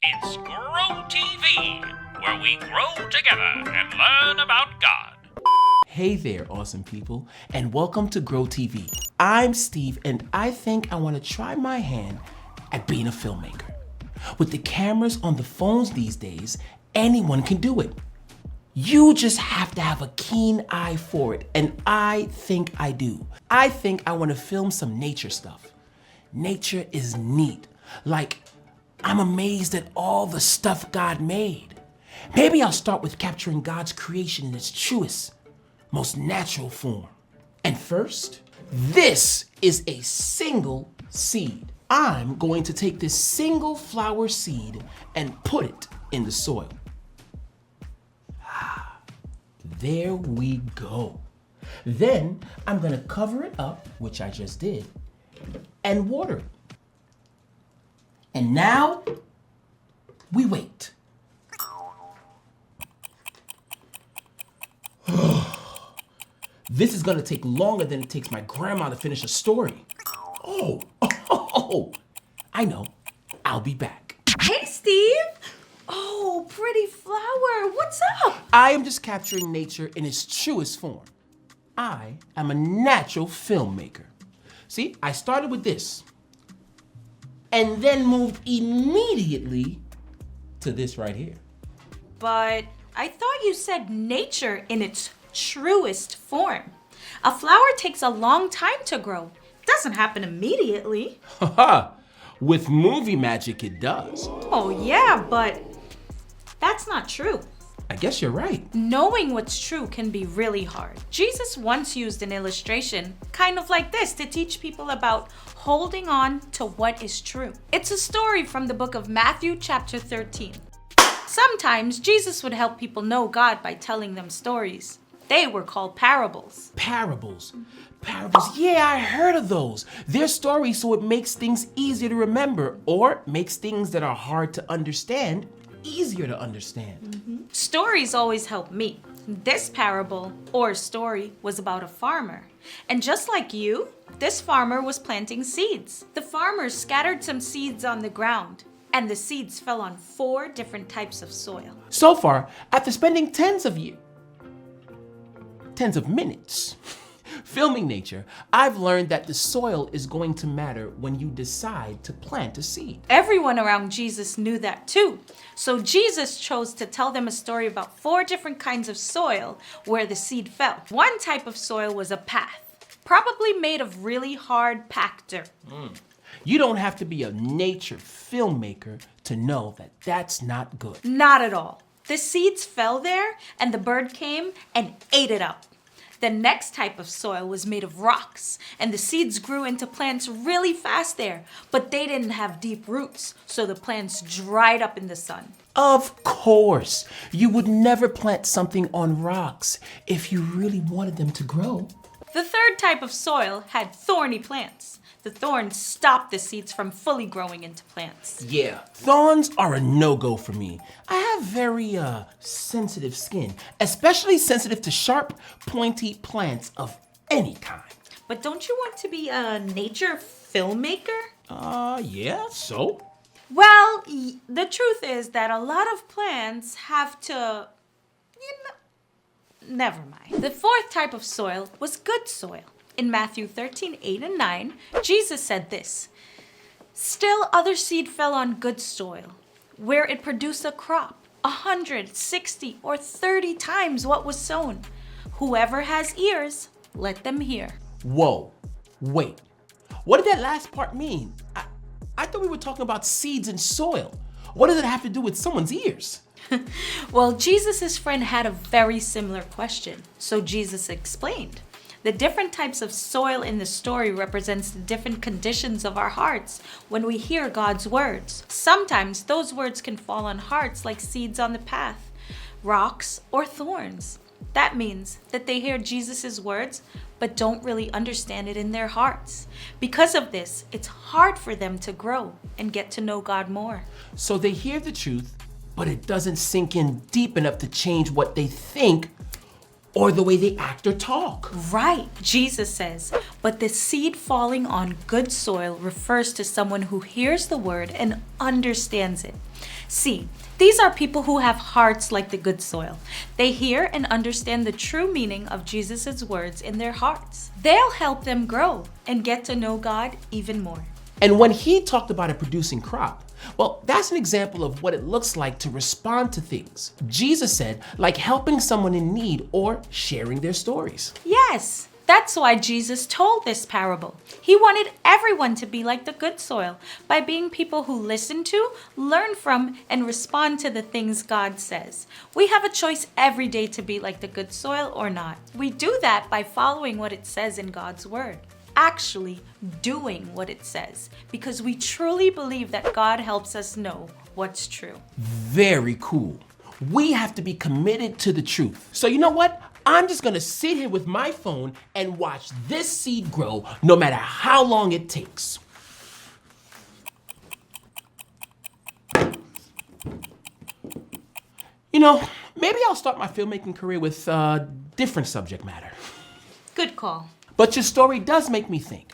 It's Grow TV, where we grow together and learn about God. Hey there, awesome people, and welcome to Grow TV. I'm Steve, and I think I want to try my hand at being a filmmaker. With the cameras on the phones these days, anyone can do it. You just have to have a keen eye for it, and I think I do. I think I want to film some nature stuff. Nature is neat. Like, I'm amazed at all the stuff God made. Maybe I'll start with capturing God's creation in its truest, most natural form. And first, this is a single seed. I'm going to take this single flower seed and put it in the soil. There we go. Then I'm gonna cover it up, which I just did, and water it. And now we wait. This is gonna take longer than it takes my grandma to finish a story. Oh, I know. I'll be back. Hey, Steve. Oh, pretty flower. What's up? I am just capturing nature in its truest form. I am a natural filmmaker. See, I started with this and then moved immediately to this right here. But I thought you said nature in its truest form. A flower takes a long time to grow. It doesn't happen immediately. Haha, with movie magic it does. Oh, yeah, but that's not true. I guess you're right. Knowing what's true can be really hard. Jesus once used an illustration, kind of like this, to teach people about holding on to what is true. It's a story from the book of Matthew chapter 13. Sometimes Jesus would help people know God by telling them stories. They were called parables. Parables. Yeah, I heard of those. They're stories so it makes things easier to remember or makes things that are hard to understand easier to understand. Stories always help me. This parable or story was about a farmer. And just like you, this farmer was planting seeds. The farmer scattered some seeds on the ground, and the seeds fell on 4 different types of soil. So far, after spending tens of minutes filming nature, I've learned that the soil is going to matter when you decide to plant a seed. Everyone around Jesus knew that too. So Jesus chose to tell them a story about 4 different kinds of soil where the seed fell. One type of soil was a path, probably made of really hard packed dirt. You don't have to be a nature filmmaker to know that that's not good. Not at all. The seeds fell there and the bird came and ate it up. The next type of soil was made of rocks, and the seeds grew into plants really fast there, but they didn't have deep roots, so the plants dried up in the sun. Of course, you would never plant something on rocks if you really wanted them to grow. The third type of soil had thorny plants. The thorns stopped the seeds from fully growing into plants. Yeah, thorns are a no-go for me. I have very sensitive skin, especially sensitive to sharp, pointy plants of any kind. But don't you want to be a nature filmmaker? Yeah, so? Well, the truth is that a lot of plants have to, never mind. The fourth type of soil was good soil. In Matthew 13:8 and 9, Jesus said this, "Still other seed fell on good soil, where it produced a crop, 160 or 30 times what was sown. Whoever has ears, let them hear." Whoa, wait. What did that last part mean? I thought we were talking about seeds and soil. What does it have to do with someone's ears? Well, Jesus' friend had a very similar question, so Jesus explained. The different types of soil in the story represents the different conditions of our hearts when we hear God's words. Sometimes those words can fall on hearts like seeds on the path, rocks, or thorns. That means that they hear Jesus' words but don't really understand it in their hearts. Because of this, it's hard for them to grow and get to know God more. So they hear the truth, but it doesn't sink in deep enough to change what they think or the way they act or talk. Right, Jesus says, but the seed falling on good soil refers to someone who hears the word and understands it. See, these are people who have hearts like the good soil. They hear and understand the true meaning of Jesus' words in their hearts. They'll help them grow and get to know God even more. And when he talked about a producing crop, well, that's an example of what it looks like to respond to things. Jesus said, like helping someone in need or sharing their stories. Yes, that's why Jesus told this parable. He wanted everyone to be like the good soil by being people who listen to, learn from, and respond to the things God says. We have a choice every day to be like the good soil or not. We do that by following what it says in God's word. Actually doing what it says, because we truly believe that God helps us know what's true. Very cool. We have to be committed to the truth. So you know what? I'm just gonna sit here with my phone and watch this seed grow no matter how long it takes. You know, maybe I'll start my filmmaking career with different subject matter. Good call. But your story does make me think.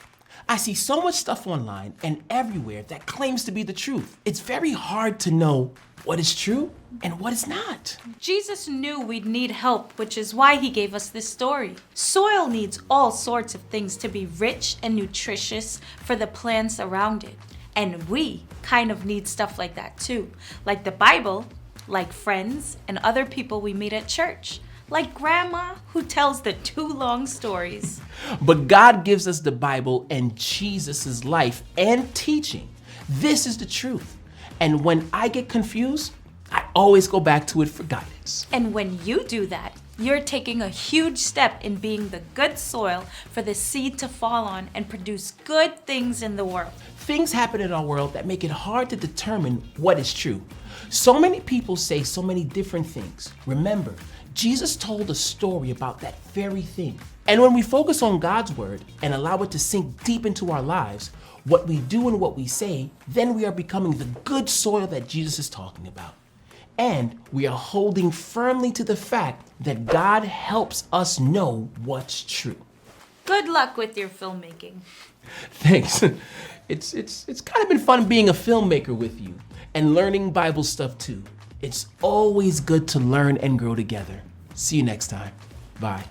I see so much stuff online and everywhere that claims to be the truth. It's very hard to know what is true and what is not. Jesus knew we'd need help, which is why he gave us this story. Soil needs all sorts of things to be rich and nutritious for the plants around it. And we kind of need stuff like that too, like the Bible, like friends and other people we meet at church. Like grandma who tells the too long stories. But God gives us the Bible and Jesus' life and teaching. This is the truth. And when I get confused, I always go back to it for guidance. And when you do that, you're taking a huge step in being the good soil for the seed to fall on and produce good things in the world. Things happen in our world that make it hard to determine what is true. So many people say so many different things. Remember, Jesus told a story about that very thing. And when we focus on God's word and allow it to sink deep into our lives, what we do and what we say, then we are becoming the good soil that Jesus is talking about. And we are holding firmly to the fact that God helps us know what's true. Good luck with your filmmaking. Thanks. It's kind of been fun being a filmmaker with you and learning Bible stuff too. It's always good to learn and grow together. See you next time. Bye.